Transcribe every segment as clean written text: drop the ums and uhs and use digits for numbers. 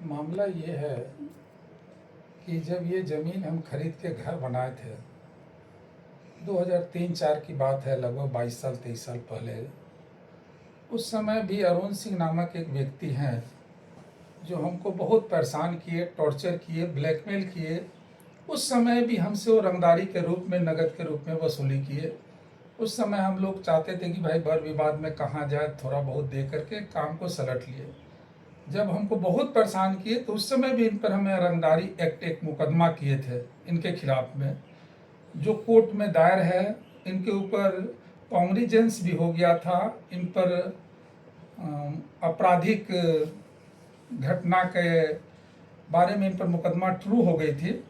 मामला ये है कि जब ये ज़मीन हम खरीद के घर बनाए थे, 2003-4 की बात है, लगभग 22 साल 23 साल पहले। उस समय भी अरुण सिंह नामक एक व्यक्ति हैं जो हमको बहुत परेशान किए, टॉर्चर किए, ब्लैकमेल किए। उस समय भी हमसे वो रंगदारी के रूप में, नगद के रूप में वसूली किए। उस समय हम लोग चाहते थे कि भाई बर विवाद में कहाँ जाए, थोड़ा बहुत दे करके काम को सलट लिए। जब हमको बहुत परेशान किए तो उस समय भी इन पर हमें रंगदारी एक्ट एक मुकदमा किए थे इनके खिलाफ में, जो कोर्ट में दायर है। इनके ऊपर कॉन्ग्निजेंस भी हो गया था। इन पर आपराधिक घटना के बारे में इन पर मुकदमा ट्रू हो गई थी।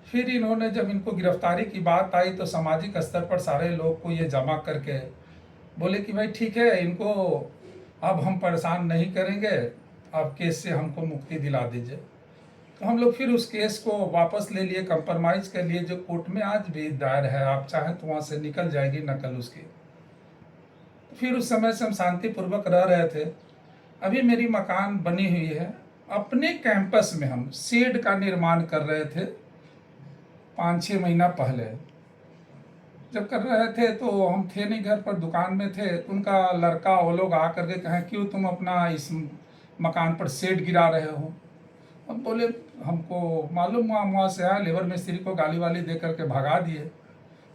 फिर इन्होंने, जब इनको गिरफ्तारी की बात आई तो सामाजिक स्तर पर सारे लोग को ये जमा करके बोले कि भाई ठीक है, इनको अब हम परेशान नहीं करेंगे, आप केस से हमको मुक्ति दिला दीजिए। तो हम लोग फिर उस केस को वापस ले लिए, कंप्रोमाइज़ कर लिए, जो कोर्ट में आज भी दायर है। आप चाहें तो वहाँ से निकल जाएगी नकल उसकी। तो फिर उस समय से हम शांतिपूर्वक रह रहे थे। अभी मेरी मकान बनी हुई है, अपने कैंपस में हम शेड का निर्माण कर रहे थे 5-6 महीना पहले। जब कर रहे थे तो हम थे नहीं घर पर, दुकान में थे। उनका लड़का वो लोग आ करके कहें, क्यों तुम अपना इस मकान पर शेड गिरा रहे हो? अब बोले, हमको मालूम हुआ, वहाँ से आया, लेबर मिस्त्री को गाली वाली दे करके भगा दिए।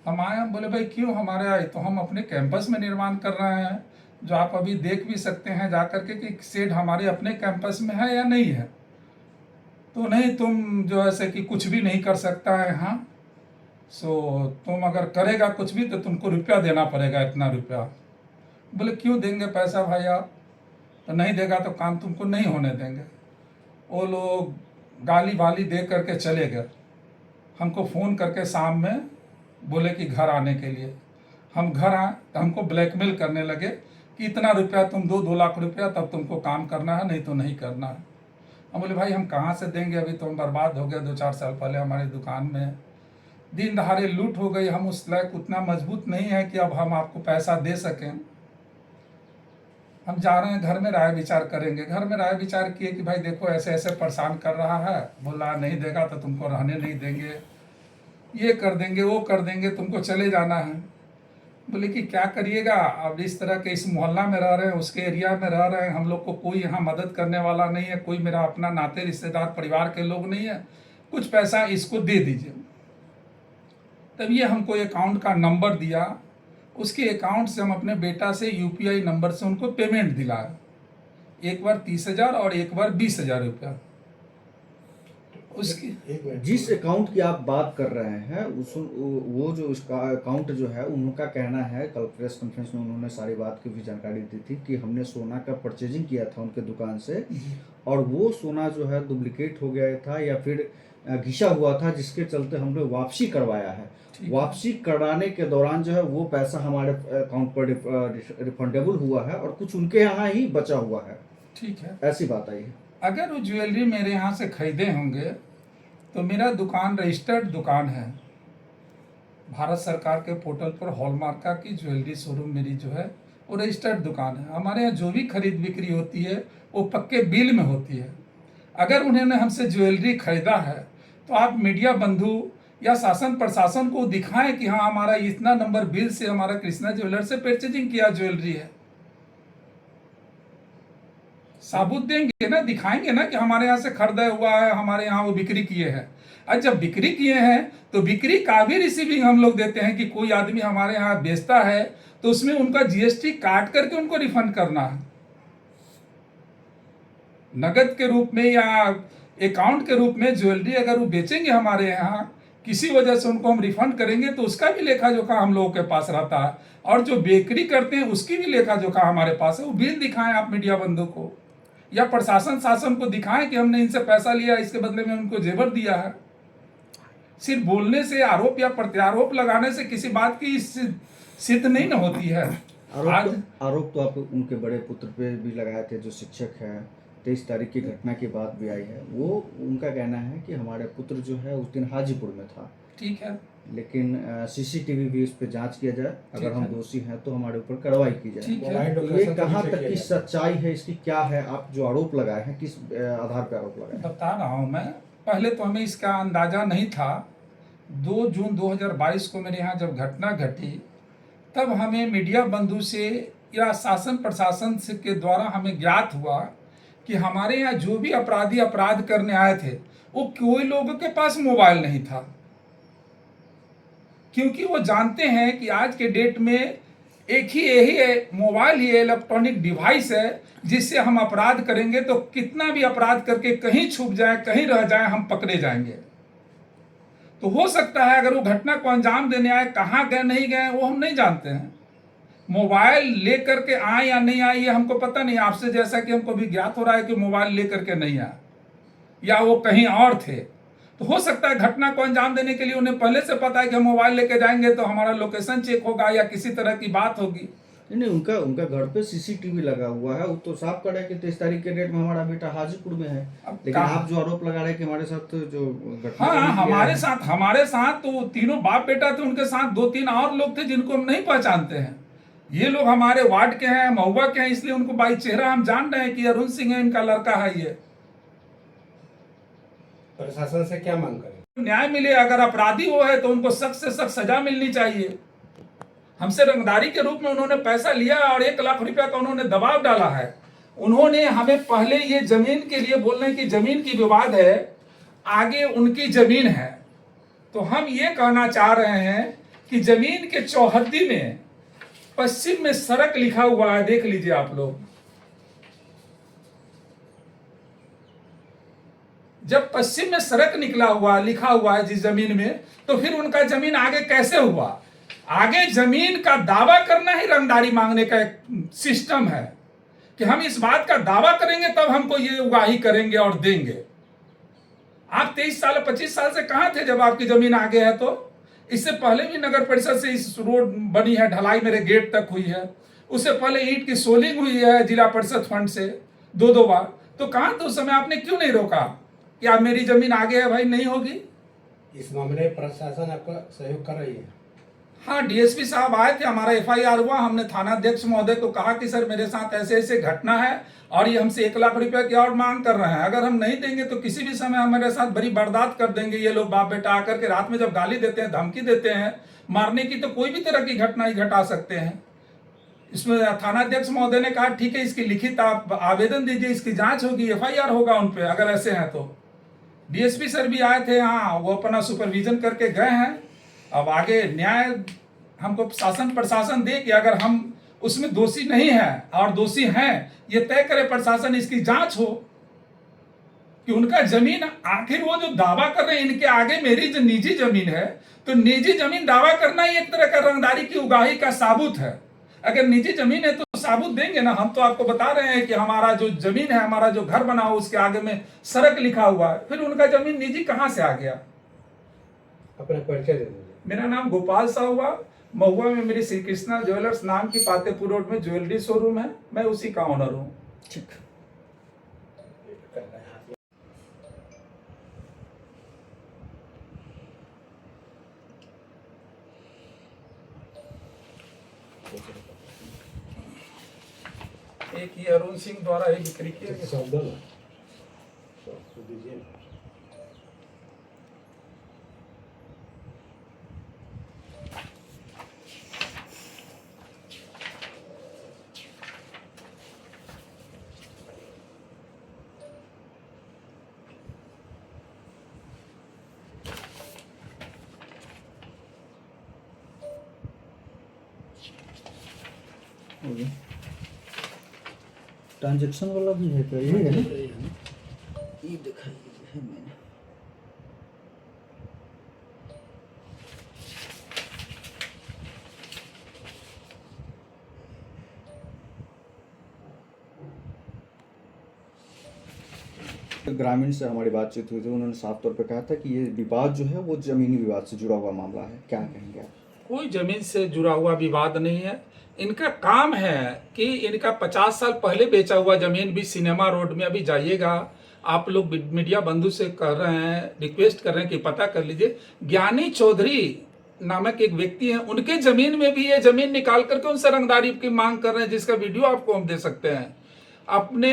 हम आए, हम बोले भाई क्यों हमारे आए? तो हम अपने कैंपस में निर्माण कर रहे हैं, जो आप अभी देख भी सकते हैं जा करके कि शेड हमारे अपने कैंपस में है या नहीं है। तो नहीं, तुम जो ऐसे कि कुछ भी नहीं कर सकता है। हाँ, सो तुम अगर करेगा कुछ भी तो तुमको रुपया देना पड़ेगा, इतना रुपया। बोले क्यों देंगे पैसा भाई आप? तो नहीं देगा तो काम तुमको नहीं होने देंगे। वो लोग गाली वाली दे करके चले गए। हमको फ़ोन करके शाम में बोले कि घर आने के लिए। हम घर आए तो हमको ब्लैकमेल करने लगे कि इतना रुपया तुम दो, 2 लाख रुपया, तब तुमको काम करना है, नहीं तो नहीं करना है। हम बोले भाई हम कहाँ से देंगे, अभी तो हम बर्बाद हो गए। 2-4 साल पहले हमारी दुकान में दिन दहाड़े लूट हो गई। हम उस लायक उतना मजबूत नहीं है कि अब हम आपको पैसा दे सकें। हम जा रहे हैं, घर में राय विचार करेंगे। घर में राय विचार किए कि भाई देखो ऐसे ऐसे परेशान कर रहा है, बोला नहीं देगा तो तुमको रहने नहीं देंगे, ये कर देंगे, वो कर देंगे, तुमको चले जाना है। बोले कि क्या करिएगा, अब इस तरह के इस मोहल्ला में रह रहे हैं, उसके एरिया में रह रहे हैं, हम लोग को कोई यहाँ मदद करने वाला नहीं है, कोई मेरा अपना नाते रिश्तेदार परिवार के लोग नहीं है, कुछ पैसा इसको दे दीजिए। तब ये हमको अकाउंट का नंबर दिया। उसके अकाउंट से हम अपने बेटा से यूपीआई नंबर से उनको पेमेंट दिलाया, एक बार 30,000 और एक बार 20,000 रुपया। उसकी जिस अकाउंट की आप बात कर रहे हैं वो जो उसका अकाउंट जो है, उनका कहना है, कल प्रेस कॉन्फ्रेंस में उन्होंने सारी बात की भी जानकारी दी थी कि हमने सोना का परचेजिंग किया था उनके दुकान से, और वो सोना जो है डुप्लीकेट हो गया था या फिर घिसा हुआ था, जिसके चलते हमने वापसी करवाया है। वापसी कराने के दौरान जो है वो पैसा हमारे अकाउंट पर रिफंडेबल हुआ है और कुछ उनके यहाँ ही बचा हुआ है। ठीक है, ऐसी बात आई है। अगर वो ज्वेलरी मेरे यहाँ से खरीदे होंगे तो मेरा दुकान रजिस्टर्ड दुकान है, भारत सरकार के पोर्टल पर हॉलमार्क की ज्वेलरी शोरूम मेरी जो है वो रजिस्टर्ड दुकान है। हमारे यहाँ जो भी खरीद बिक्री होती है वो पक्के बिल में होती है। अगर उन्होंने हमसे ज्वेलरी खरीदा है तो आप मीडिया बंधु या शासन प्रशासन को दिखाएं कि हाँ हमारा इतना नंबर बिल से हमारा कृष्णा ज्वेलर से परचेजिंग किया ज्वेलरी है। साबुत देंगे ना, दिखाएंगे ना कि हमारे यहाँ से खरीदा हुआ है, हमारे यहाँ वो बिक्री किए हैं। और जब बिक्री किए हैं तो बिक्री का भी रिसीविंग हम लोग देते हैं कि कोई आदमी हमारे यहाँ बेचता है तो उसमें उनका जीएसटी काट करके उनको रिफंड करना है, नगद के रूप में या अकाउंट के रूप में। ज्वेलरी अगर वो बेचेंगे हमारे यहाँ, किसी वजह से उनको हम रिफंड करेंगे तो उसका भी लेखा जोखा हम लोगों के पास रहता है। और जो बेकरी करते हैं उसकी भी लेखा जोखा हमारे पास है। वो बिल दिखाएं आप मीडिया बंधु को, या प्रशासन शासन को दिखाएं कि हमने इनसे पैसा लिया, इसके बदले में उनको जेवर दिया है। सिर्फ बोलने से, आरोप या प्रत्यारोप लगाने से किसी बात की सिद्ध नहीं न होती है। आरोप तो आप उनके बड़े पुत्र पे भी लगाए थे, जो शिक्षक है, 23 तारीख की घटना की बात भी आई है, वो उनका कहना है कि हमारे पुत्र जो है उस दिन हाजीपुर में था, ठीक है, लेकिन सीसीटीवी भी इस पर जांच किया जाए, अगर हम है। दोषी हैं तो हमारे ऊपर कार्रवाई की जाए। ठीक है। मोबाइल ये लोकेशन तो कहाँ नीचे तक किया की जाए। सच्चाई है, इसकी क्या है? आप जो आरोप लगाए हैं किस आधार पर आरोप लगाए हैं? बता रहा हूँ मैं, पहले तो हमें इसका अंदाज़ा नहीं था। 2 जून 2022 को मेरे यहाँ जब घटना घटी, तब हमें मीडिया बंधु से या शासन प्रशासन से के द्वारा हमें ज्ञात हुआ कि हमारे यहाँ जो भी अपराधी अपराध करने आए थे, वो कोई लोगों के पास मोबाइल नहीं था, क्योंकि वो जानते हैं कि आज के डेट में एक ही यही मोबाइल ही इलेक्ट्रॉनिक डिवाइस है जिससे हम अपराध करेंगे तो कितना भी अपराध करके कहीं छुप जाए, कहीं रह जाए, हम पकड़े जाएंगे। तो हो सकता है अगर वो घटना को अंजाम देने आए, कहाँ गए नहीं गए वो हम नहीं जानते हैं। मोबाइल लेकर के आए या नहीं आए ये हमको पता नहीं। आपसे जैसा कि हमको भी ज्ञात हो रहा है कि मोबाइल लेकर के नहीं आए या वो कहीं और थे, तो हो सकता है घटना को अंजाम देने के लिए उन्हें पहले से पता है कि हम मोबाइल लेके जाएंगे तो हमारा लोकेशन चेक होगा या किसी तरह की बात होगी। नहीं, उनका घर पे सीसीटीवी लगा हुआ है, वो तो साफ कर रहा है कि 23 तारीख के डेट में हमारा बेटा हाजीपुर में है। अब लेकिन कहाँ- आप जो आरोप लगा रहे हैं कि हमारे साथ जो घटना हाँ, हुई है- हमारे साथ तो तीनों बाप बेटा थे, उनके साथ 2-3 और लोग थे जिनको हम नहीं पहचानते हैं। ये लोग हमारे वार्ड के हैं, महुआ के हैं, इसलिए उनको बाई चेहरा हम जान रहे हैं कि अरुण सिंह है, इनका लड़का है। ये प्रशासन से क्या मांग करें? न्याय मिले, अगर अपराधी वो है तो उनको सख्त से सख्त सजा मिलनी चाहिए। हमसे रंगदारी के रूप में उन्होंने पैसा लिया और 1 लाख रुपया का उन्होंने दबाव डाला है। उन्होंने हमें पहले ये जमीन के लिए बोल रहे हैं कि जमीन की विवाद है, आगे उनकी जमीन है। तो हम ये कहना चाह रहे हैं कि जमीन के चौहद्दी में पश्चिम में सड़क लिखा हुआ है, देख लीजिए आप लोग। जब पश्चिम में सड़क निकला हुआ लिखा हुआ है जिस जमीन में, तो फिर उनका जमीन आगे कैसे हुआ? आगे जमीन का दावा करना ही रंगदारी मांगने का एक सिस्टम है कि हम इस बात का दावा करेंगे तब हमको ये उगाही करेंगे और देंगे। आप 23 साल 25 साल से कहां थे जब आपकी जमीन आगे है? तो इससे पहले भी नगर परिषद से इस रोड बनी है, ढलाई मेरे गेट तक हुई है। उससे पहले ईंट की सोलिंग हुई है जिला परिषद फंड से 2-2 बार। तो कहां तो उस समय आपने क्यों नहीं रोका कि आप मेरी जमीन आगे है भाई, नहीं होगी? इस मामले में प्रशासन आपका सहयोग कर रही है? हाँ, डीएसपी साहब आए थे, हमारा एफआईआर हुआ। हमने थाना अध्यक्ष महोदय को कहा कि सर मेरे साथ ऐसे ऐसे घटना है और ये हमसे 1 लाख रुपए की और मांग कर रहे हैं, अगर हम नहीं देंगे तो किसी भी समय हमारे साथ बड़ी वारदात कर देंगे ये लोग। बाप बेटा आकर के रात में जब गाली देते हैं, धमकी देते हैं मारने की, तो कोई भी तरह की घटना ही घटा सकते हैं। इसमें थाना अध्यक्ष महोदय ने कहा ठीक है, इसकी लिखित आप आवेदन दीजिए, इसकी जांच होगी, एफआईआर होगा उन पे अगर ऐसे हैं तो। डीएसपी सर भी आए थे, हाँ, वो अपना सुपरविजन करके गए हैं। अब आगे न्याय हमको शासन प्रशासन दे कि अगर हम उसमें दोषी नहीं है और दोषी हैं ये तय करे प्रशासन, इसकी जांच हो कि उनका जमीन आखिर वो जो दावा कर रहे हैं इनके आगे मेरी जो निजी जमीन है, तो निजी जमीन दावा करना ही एक तरह का रंगदारी की उगाही का साबुत है। अगर निजी जमीन है तो साबुत देंगे ना। हम तो आपको बता रहे हैं कि हमारा जो जमीन है, हमारा जो घर बना हो उसके आगे में सड़क लिखा हुआ है, फिर उनका जमीन निजी कहां से आ गया? अपना परिचय दे दीजिए। मेरा नाम गोपाल साहुआ, महुआ में मेरी श्री कृष्णा ज्वेलर्स नाम की पातेपुर रोड में ज्वेलरी शोरूम है, मैं उसी का ओनर हूँ। ठीक। एक ये अरुण सिंह द्वारा ही बिक्री किया गया। शब्द ना तो दीजिए ना। ट्रांजैक्शन वाला भी है क्या? ये है ना? ये दिखाई है मैंने। ग्रामीण से हमारी बातचीत हुई थी, उन्होंने साफ तौर पे कहा था कि ये विवाद जो है वो जमीनी विवाद से जुड़ा हुआ मामला है। क्या कहेंगे आप? कोई जमीन से जुड़ा हुआ विवाद नहीं है। इनका काम है कि इनका 50 साल पहले बेचा हुआ जमीन भी सिनेमा रोड में, अभी जाइएगा आप लोग मीडिया बंधु से कर रहे हैं, रिक्वेस्ट कर रहे हैं कि पता कर लीजिए, ज्ञानी चौधरी नामक एक व्यक्ति हैं, उनके जमीन में भी ये जमीन निकाल करके उनसे रंगदारी की मांग कर रहे हैं, जिसका वीडियो आपको हम दे सकते हैं। अपने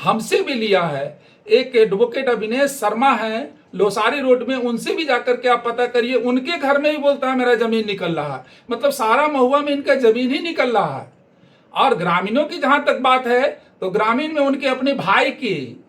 हमसे भी लिया है। एक एडवोकेट अविनेश शर्मा है लोसारी रोड में, उनसे भी जाकर के आप पता करिए, उनके घर में ही बोलता है मेरा जमीन निकल रहा है। मतलब सारा महुआ में इनका जमीन ही निकल रहा है। और ग्रामीणों की जहां तक बात है तो ग्रामीण में उनके अपने भाई की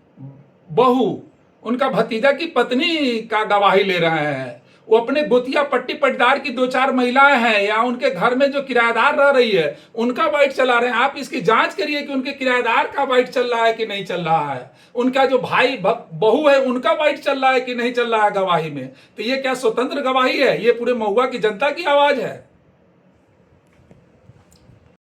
बहू, उनका भतीजा की पत्नी का गवाही ले रहे हैं। वो अपने गोतिया पट्टी पट्टीदार की 2-4 महिलाएं हैं या उनके घर में जो किराएदार रह रही है उनका बाइट चला रहे हैं। आप इसकी जांच करिए कि उनके किराएदार का बाइट चल रहा है कि नहीं चल रहा है, उनका जो भाई बहू है उनका बाइट चल रहा है कि नहीं चल रहा है गवाही में। तो ये क्या स्वतंत्र गवाही है? ये पूरे महुआ की जनता की आवाज है।